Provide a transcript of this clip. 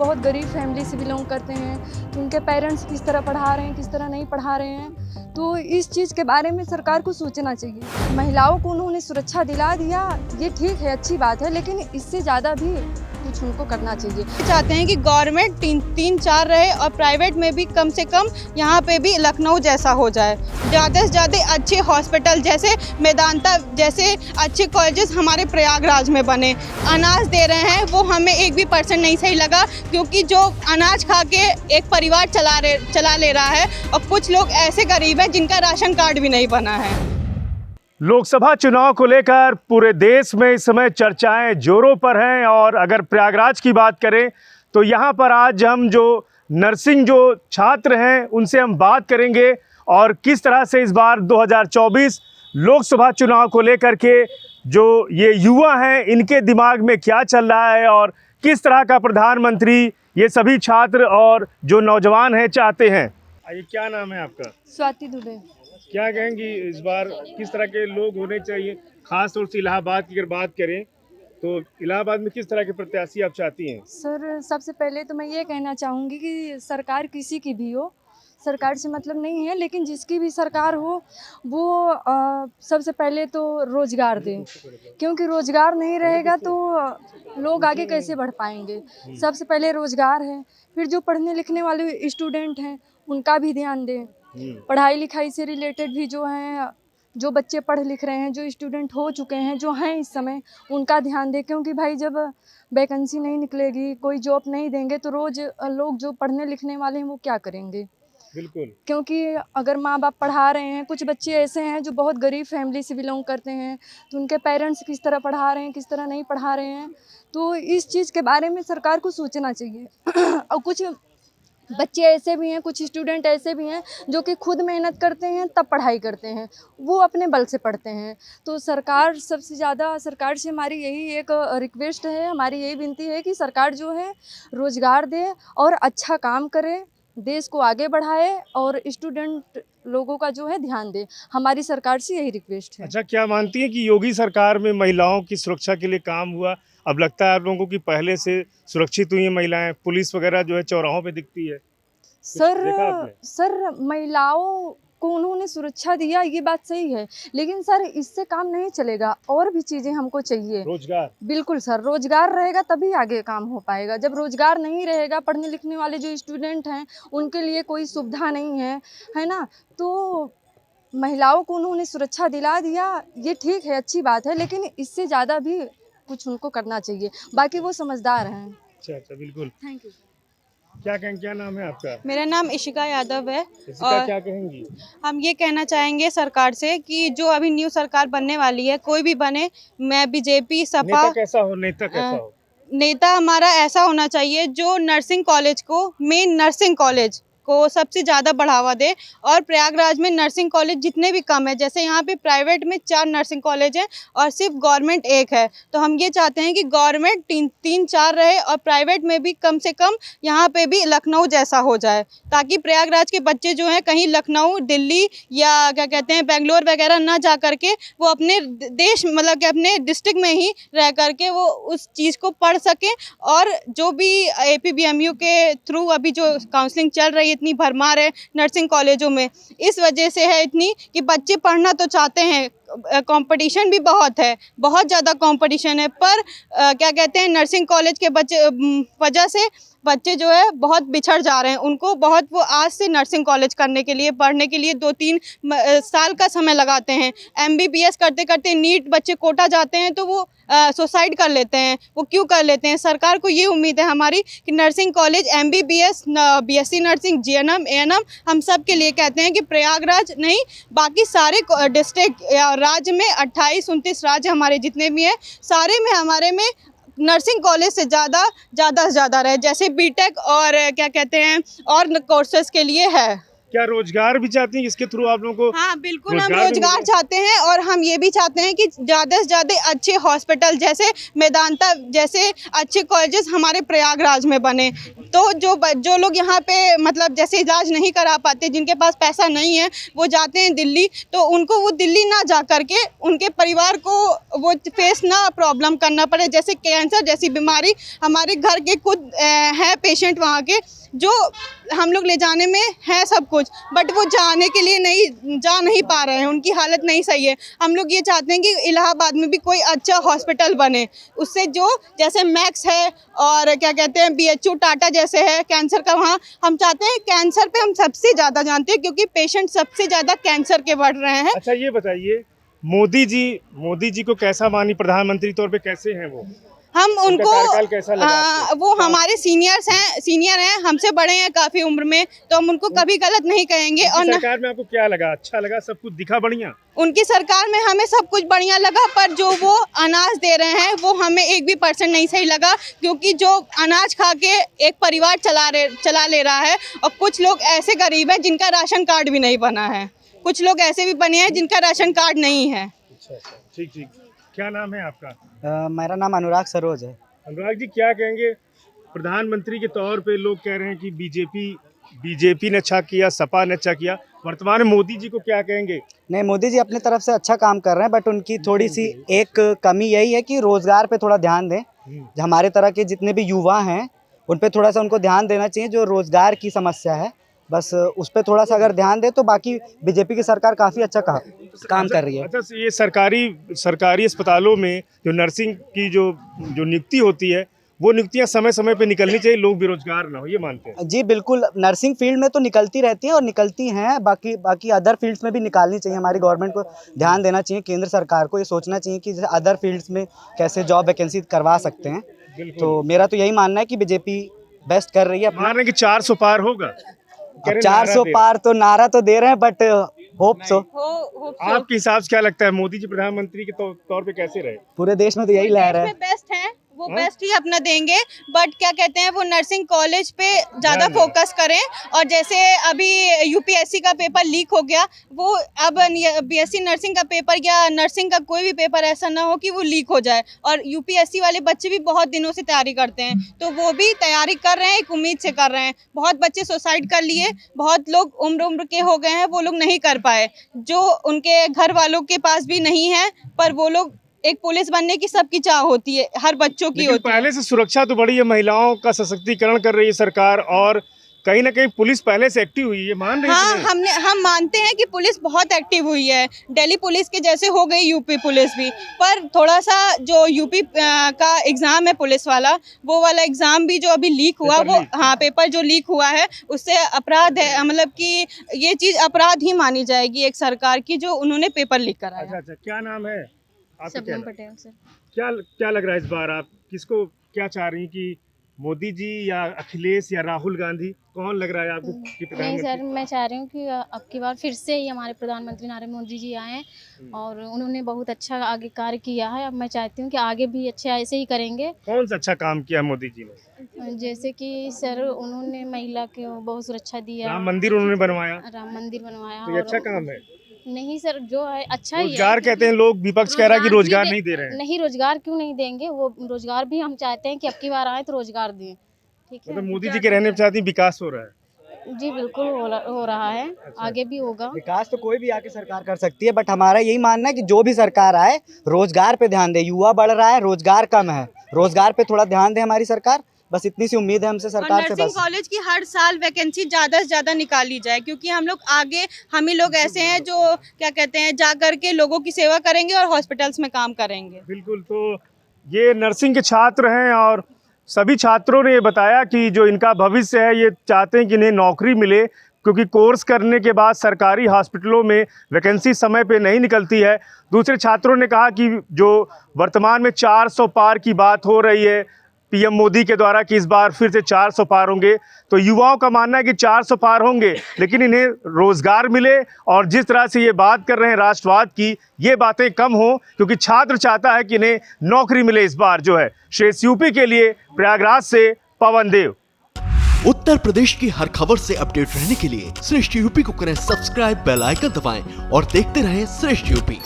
बहुत गरीब फैमिली से बिलोंग करते हैं, तो उनके पेरेंट्स किस तरह पढ़ा रहे हैं, किस तरह नहीं पढ़ा रहे हैं, तो इस चीज़ के बारे में सरकार को सोचना चाहिए। महिलाओं को उन्होंने सुरक्षा दिला दिया, ये ठीक है, अच्छी बात है, लेकिन इससे ज़्यादा भी कुछ उनको करना चाहिए। चाहते हैं कि गवर्नमेंट तीन चार रहे और प्राइवेट में भी कम से कम यहाँ पे भी लखनऊ जैसा हो जाए। ज़्यादा से ज़्यादा अच्छे हॉस्पिटल जैसे मेदांता जैसे अच्छे कॉलेजेस हमारे प्रयागराज में बने। अनाज दे रहे हैं वो हमें 1% नहीं सही लगा, क्योंकि जो अनाज खा के एक परिवार चला ले रहा है और कुछ लोग ऐसे गरीब हैं जिनका राशन कार्ड भी नहीं बना है। लोकसभा चुनाव को लेकर पूरे देश में इस समय चर्चाएं जोरों पर हैं और अगर प्रयागराज की बात करें तो यहाँ पर आज हम जो नर्सिंग जो छात्र हैं उनसे हम बात करेंगे और किस तरह से इस बार 2024 लोकसभा चुनाव को लेकर के जो ये युवा हैं इनके दिमाग में क्या चल रहा है और किस तरह का प्रधानमंत्री ये सभी छात्र और जो नौजवान हैं चाहते हैं। आइए, क्या नाम है आपका? स्वाति दुबे। क्या कहेंगी इस बार किस तरह के लोग होने चाहिए, खास तौर से इलाहाबाद की अगर बात करें तो इलाहाबाद में किस तरह के प्रत्याशी आप चाहती हैं? सर, सबसे पहले तो मैं ये कहना चाहूँगी कि सरकार किसी की भी हो, सरकार से मतलब नहीं है, लेकिन जिसकी भी सरकार हो वो सबसे पहले तो रोज़गार दें, क्योंकि रोज़गार नहीं रहेगा तो लोग आगे कैसे बढ़ पाएंगे। सबसे पहले रोज़गार है, फिर जो पढ़ने लिखने वाले स्टूडेंट हैं उनका भी ध्यान दें। पढ़ाई लिखाई से रिलेटेड भी जो हैं, जो बच्चे पढ़ लिख रहे हैं, जो स्टूडेंट हो चुके हैं, जो हैं इस समय, उनका ध्यान दें, क्योंकि भाई जब वैकेंसी नहीं निकलेगी, कोई जॉब नहीं देंगे तो रोज़ लोग जो पढ़ने लिखने वाले हैं वो क्या करेंगे। बिल्कुल, क्योंकि अगर माँ बाप पढ़ा रहे हैं, कुछ बच्चे ऐसे हैं जो बहुत गरीब फैमिली से बिलोंग करते हैं, तो उनके पेरेंट्स किस तरह पढ़ा रहे हैं, किस तरह नहीं पढ़ा रहे हैं, तो इस चीज़ के बारे में सरकार को सोचना चाहिए। और कुछ बच्चे ऐसे भी हैं, कुछ स्टूडेंट ऐसे भी हैं जो कि खुद मेहनत करते हैं तब पढ़ाई करते हैं, वो अपने बल से पढ़ते हैं। तो सरकार सबसे ज़्यादा सरकार से हमारी यही एक रिक्वेस्ट है, हमारी यही विनती है कि सरकार जो है रोज़गार दे और अच्छा काम करे, देश को आगे बढ़ाए और स्टूडेंट लोगों का जो है ध्यान दे। हमारी सरकार से यही रिक्वेस्ट है। अच्छा, क्या मानती हैं कि योगी सरकार में महिलाओं की सुरक्षा के लिए काम हुआ? अब लगता है आप लोगों को कि पहले से सुरक्षित हुई हैं महिलाएं, पुलिस वगैरह जो है चौराहों पे दिखती है? सर महिलाओं को उन्होंने सुरक्षा दिया, ये बात सही है, लेकिन सर इससे काम नहीं चलेगा, और भी चीज़ें हमको चाहिए। रोजगार? बिल्कुल सर, रोजगार रहेगा तभी आगे काम हो पाएगा। जब रोजगार नहीं रहेगा, पढ़ने लिखने वाले जो स्टूडेंट हैं उनके लिए कोई सुविधा नहीं है ना, तो महिलाओं को उन्होंने सुरक्षा दिला दिया, ये ठीक है, अच्छी बात है, लेकिन इससे ज़्यादा भी कुछ उनको करना चाहिए। बाकी वो समझदार हैं। अच्छा, बिल्कुल। Thank you. क्या नाम है आपका? मेरा नाम इशिका यादव है। और क्या कहेंगी? हम ये कहना चाहेंगे सरकार से कि जो अभी न्यू सरकार बनने वाली है, कोई भी बने, मैं बीजेपी सपा, नेता कैसा हो? नेता हमारा ऐसा होना चाहिए जो नर्सिंग कॉलेज को, मेन नर्सिंग कॉलेज को सबसे ज़्यादा बढ़ावा दे। और प्रयागराज में नर्सिंग कॉलेज जितने भी कम है, जैसे यहाँ पे प्राइवेट में 4 नर्सिंग कॉलेज हैं और सिर्फ गवर्नमेंट 1 है, तो हम ये चाहते हैं कि गवर्नमेंट तीन चार रहे और प्राइवेट में भी कम से कम यहाँ पे भी लखनऊ जैसा हो जाए, ताकि प्रयागराज के बच्चे जो हैं कहीं लखनऊ, दिल्ली या क्या कहते हैं बेंगलोर वगैरह ना जा करके वो अपने देश मतलब कि अपने डिस्ट्रिक्ट में ही रह करके वो उस चीज़ को पढ़ सकें। और जो भी APBMU के थ्रू अभी जो काउंसलिंग चल रही है, इतनी भरमार है नर्सिंग कॉलेजों में, इस वजह से है इतनी कि बच्चे पढ़ना तो चाहते हैं, कंपटीशन भी बहुत है, बहुत ज़्यादा कंपटीशन है, पर क्या कहते हैं नर्सिंग कॉलेज के बच्चे वजह से बच्चे जो है बहुत बिछड़ जा रहे हैं। उनको बहुत वो आज से नर्सिंग कॉलेज करने के लिए, पढ़ने के लिए 2-3 साल का समय लगाते हैं। MBBS करते करते नीट बच्चे कोटा जाते हैं तो वो सुसाइड कर लेते हैं। वो क्यों कर लेते हैं? सरकार को ये उम्मीद है हमारी कि nursing college MBBS, BSc nursing, GNM, ANM हम सब के लिए कहते हैं कि प्रयागराज नहीं, बाकी सारे डिस्ट्रिक्ट या राज्य में 28-29 राज्य हमारे जितने भी हैं, सारे में हमारे में नर्सिंग कॉलेज से ज़्यादा रहे, जैसे बीटेक और क्या कहते हैं और कोर्सेज के लिए है। क्या रोजगार भी चाहती हैं इसके थ्रू आप लोगों को? हाँ बिल्कुल, हम रोजगार चाहते हैं और हम ये भी चाहते हैं कि ज़्यादा से ज़्यादा अच्छे हॉस्पिटल जैसे मेदांता जैसे अच्छे कॉलेजेस हमारे प्रयागराज में बने। तो जो लोग यहाँ पे मतलब जैसे इलाज नहीं करा पाते, जिनके पास पैसा नहीं है, वो जाते हैं दिल्ली, तो उनको वो दिल्ली ना जा करके उनके परिवार को वो फेस ना प्रॉब्लम करना पड़े। जैसे कैंसर जैसी बीमारी, हमारे घर के खुद है पेशेंट वहाँ के, जो हम लोग ले जाने में है सब कुछ, बट वो जाने के लिए जा नहीं पा रहे हैं, उनकी हालत नहीं सही है। हम लोग ये चाहते हैं कि इलाहाबाद में भी कोई अच्छा हॉस्पिटल बने, उससे जो जैसे मैक्स है और क्या कहते हैं BHU टाटा जैसे है कैंसर का, वहाँ हम चाहते हैं। कैंसर पे हम सबसे ज़्यादा जानते हैं क्योंकि पेशेंट सबसे ज़्यादा कैंसर के बढ़ रहे हैं। अच्छा ये बताइए, मोदी जी को कैसा मानी प्रधानमंत्री तौर पे, कैसे हैं वो? हम उनका कार्यकाल कैसा लगा आपको? वो हमारे सीनियर हैं, हमसे बड़े हैं काफ़ी उम्र में, तो हम उनको कभी गलत नहीं कहेंगे। और सरकार में आपको क्या लगा? अच्छा लगा? सब कुछ दिखा बढ़िया? उनकी सरकार में हमें सब कुछ बढ़िया लगा, पर जो वो अनाज दे रहे हैं वो हमें 1 भी % नहीं सही लगा, क्योंकि जो अनाज खा के एक परिवार चला ले रहा है, और कुछ लोग ऐसे गरीब हैं जिनका राशन कार्ड भी नहीं बना है, कुछ लोग ऐसे भी बने हैं जिनका राशन कार्ड नहीं है। अच्छा, ठीक। क्या नाम है आपका? मेरा नाम अनुराग सरोज है। अनुराग जी, क्या कहेंगे? प्रधानमंत्री के तौर पे लोग कह रहे हैं कि बीजेपी ने अच्छा किया, सपा ने अच्छा किया, वर्तमान में मोदी जी को क्या कहेंगे? नहीं, मोदी जी अपनी तरफ से अच्छा काम कर रहे हैं, बट उनकी थोड़ी सी एक कमी यही है कि रोज़गार पे थोड़ा ध्यान दें। हमारे तरह के जितने भी युवा हैं उन पे थोड़ा सा उनको ध्यान देना चाहिए, जो रोज़गार की समस्या है, बस उस पर थोड़ा सा अगर ध्यान दे तो बाकी बीजेपी की सरकार काफ़ी अच्छा काम कर रही है। अच्छा, ये सरकारी अस्पतालों में जो नर्सिंग की जो नियुक्ति होती है, वो नियुक्तियां समय समय पे निकलनी चाहिए, लोग बेरोजगार ना हो, ये मानते हैं? जी बिल्कुल, नर्सिंग फील्ड में तो निकलती रहती है और निकलती हैं, बाकी अदर फील्ड्स में भी निकालनी चाहिए। हमारी गवर्नमेंट को ध्यान देना चाहिए, केंद्र सरकार को ये सोचना चाहिए कि अदर फील्ड्स में कैसे जॉब वैकेंसी करवा सकते हैं। तो मेरा तो यही मानना है कि बीजेपी बेस्ट कर रही है। मान रहे हैं कि 400 पार होगा? अब 400 पार तो नारा तो दे रहे हैं, बट होप सो। आपके हिसाब से क्या लगता है, मोदी जी प्रधानमंत्री के तौर पे कैसे रहे? पूरे देश में तो यही लहर है। बेस्ट है, वो बेस्ट ही अपना देंगे, बट क्या कहते हैं वो नर्सिंग कॉलेज पे ज़्यादा फोकस करें। और जैसे अभी UPSC का पेपर लीक हो गया, वो अब BSc नर्सिंग का पेपर या नर्सिंग का कोई भी पेपर ऐसा ना हो कि वो लीक हो जाए। और UPSC वाले बच्चे भी बहुत दिनों से तैयारी करते हैं, तो वो भी तैयारी कर रहे हैं, एक उम्मीद से कर रहे हैं। बहुत बच्चे सुसाइड कर लिए, बहुत लोग उम्र के हो गए हैं, वो लोग नहीं कर पाए, जो उनके घर वालों के पास भी नहीं है, पर वो लोग एक पुलिस बनने की सबकी चाह होती है, हर बच्चों की होती है। पहले से सुरक्षा तो बढ़ी है, महिलाओं का सशक्तिकरण कर रही है सरकार, और कहीं ना कहीं पुलिस पहले से एक्टिव हुई है, मान रही है? हाँ, हम मानते हैं कि पुलिस बहुत एक्टिव हुई है, दिल्ली पुलिस के जैसे हो गई यूपी पुलिस भी। पर थोड़ा सा जो यूपी का एग्ज़ाम है पुलिस वाला, वो वाला एग्ज़ाम भी जो अभी लीक हुआ, पेपर जो लीक हुआ है, उससे अपराध है, मतलब कि ये चीज़ अपराध ही मानी जाएगी एक सरकार की, जो उन्होंने पेपर लीक कराया। अच्छा, क्या नाम है? शबनम पटेल सर। क्या लग रहा है इस बार, आप किसको क्या चाह रही हैं कि मोदी जी या अखिलेश या राहुल गांधी, कौन लग रहा है आपको कि नहीं सर, मैं चाह रही हूँ कि अब की बार फिर से ही हमारे प्रधानमंत्री नरेंद्र मोदी जी आए हैं और उन्होंने बहुत अच्छा आगे कार्य किया है। अब मैं चाहती हूँ कि आगे भी अच्छे ऐसे ही करेंगे। कौन सा अच्छा काम किया मोदी जी ने? जैसे कि सर उन्होंने महिला को बहुत सुरक्षा दिया, राम मंदिर उन्होंने बनवाया, तो ये अच्छा काम है। नहीं सर, जो है अच्छा ही है। रोजगार कहते हैं लोग, विपक्ष कह रहा है कि रोजगार नहीं दे रहे हैं। नहीं, रोजगार क्यों नहीं देंगे, वो रोजगार भी हम चाहते हैं कि अब की बार आए तो रोजगार दें। ठीक है, मतलब मोदी जी के रहने पे चाहती विकास हो रहा है? जी बिल्कुल हो रहा है, आगे भी होगा। विकास तो कोई भी आके सरकार कर सकती है, बट हमारा यही मानना है कि जो भी सरकार आए रोजगार पे ध्यान दे। युवा बढ़ रहा है, रोजगार कम है, रोजगार पे थोड़ा ध्यान दे हमारी सरकार, बस इतनी सी उम्मीद है हमसे सरकार से। नर्सिंग कॉलेज की हर साल वैकेंसी ज़्यादा से ज़्यादा निकाली जाए, क्योंकि हम लोग आगे, हम ही लोग ऐसे हैं जो क्या कहते हैं जा करके लोगों की सेवा करेंगे और हॉस्पिटल्स में काम करेंगे। बिल्कुल, तो ये नर्सिंग के छात्र हैं और सभी छात्रों ने ये बताया कि जो इनका भविष्य है, ये चाहते हैं कि इन्हें नौकरी मिले, क्योंकि कोर्स करने के बाद सरकारी हॉस्पिटलों में वैकेंसी समय पे नहीं निकलती है। दूसरे छात्रों ने कहा कि जो वर्तमान में 400 पार की बात हो रही है पीएम मोदी के द्वारा कि इस बार फिर से 400 पार होंगे, तो युवाओं का मानना है कि 400 पार होंगे, लेकिन इन्हें रोजगार मिले। और जिस तरह से ये बात कर रहे हैं राष्ट्रवाद की, ये बातें कम हो, क्योंकि छात्र चाहता है कि इन्हें नौकरी मिले इस बार जो है। शेष यूपी के लिए प्रयागराज से पवन देव। उत्तर प्रदेश की हर खबर से अपडेट रहने के लिए श्रेष्ठ यूपी को करें सब्सक्राइब, बेल आइकन दबाएं और देखते रहें श्रेष्ठ यूपी।